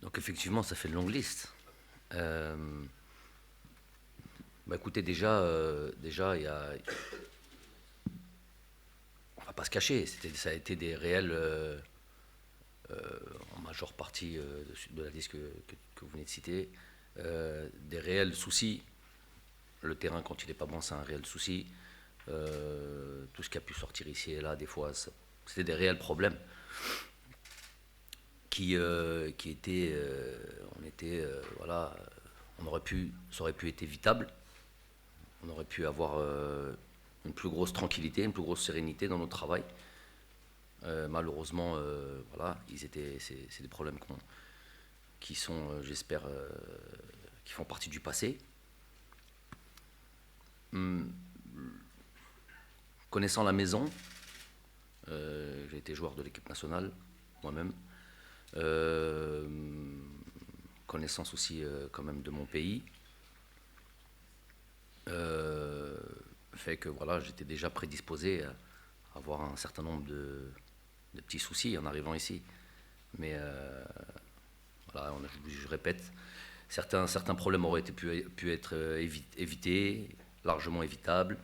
Donc effectivement, ça fait une longue liste. Euh, Écoutez, déjà, on va pas se cacher, ça a été des réels, en majeure partie de la liste que vous venez de citer, des réels soucis. Le terrain, quand il n'est pas bon, c'est un réel souci. Tout ce qui a pu sortir ici et là, des fois, c'était des réels problèmes qui étaient, voilà, ça aurait pu être évitable. On aurait pu avoir une plus grosse tranquillité, une plus grosse sérénité dans notre travail. Malheureusement, voilà, c'est des problèmes qui sont, j'espère, qui font partie du passé. Hum, Connaissant la maison, j'ai été joueur de l'équipe nationale, moi-même. Euh, Connaissance aussi quand même de mon pays. Euh, Fait que voilà, j'étais déjà prédisposé à avoir un certain nombre de petits soucis en arrivant ici. Mais voilà, je répète, certains problèmes auraient pu être évités, largement évitables,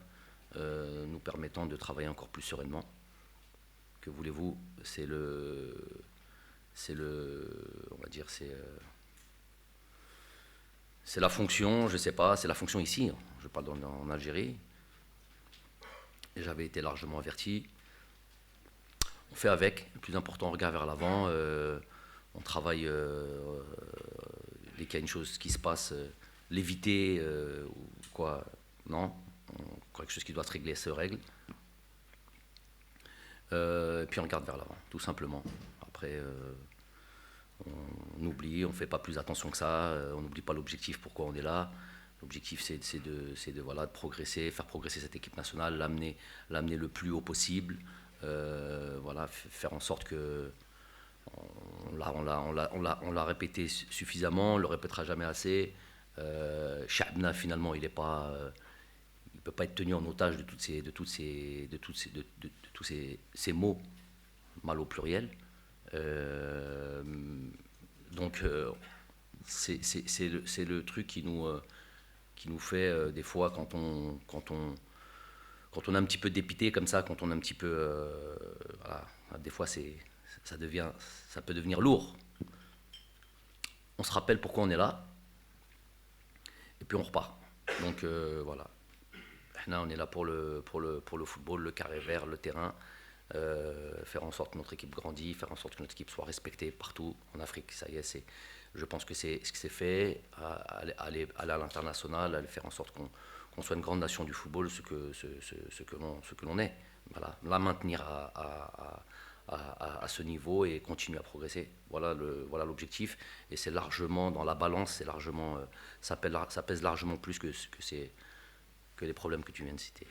nous permettant de travailler encore plus sereinement. Que voulez-vous, on va dire, c'est la fonction, je sais pas, c'est la fonction ici. Je parle en Algérie. J'avais été largement averti. On fait avec. Le plus important, on regarde vers l'avant. On travaille dès qu'il y a une chose qui se passe, l'éviter ou quoi. Non. Quelque chose qui doit se régler se règle. Et puis on regarde vers l'avant, tout simplement. Après, on oublie, on ne fait pas plus attention que ça. On n'oublie pas l'objectif, pourquoi on est là. L'objectif, voilà, de progresser, faire progresser cette équipe nationale, l'amener le plus haut possible. Voilà, faire en sorte que on l'a répété suffisamment, on le répétera jamais assez. Chabna finalement, il peut pas être tenu en otage de tous ces mots mal au pluriel. Donc c'est le truc qui nous fait des fois quand on est un petit peu dépité comme ça, quand on est un petit peu voilà, des fois ça peut devenir lourd. On se rappelle pourquoi on est là et puis on repart. Donc voilà. Là, on est là pour le football, le carré vert, le terrain, faire en sorte que notre équipe grandisse, faire en sorte que notre équipe soit respectée partout en Afrique. Ça y est, je pense que c'est ce qui s'est fait, aller à l'international, aller faire en sorte qu'on soit une grande nation du football, ce que l'on est. Voilà, la maintenir à ce niveau et continuer à progresser. Voilà l'objectif. Et c'est largement, dans la balance, ça pèse largement plus que les problèmes que tu viens de citer.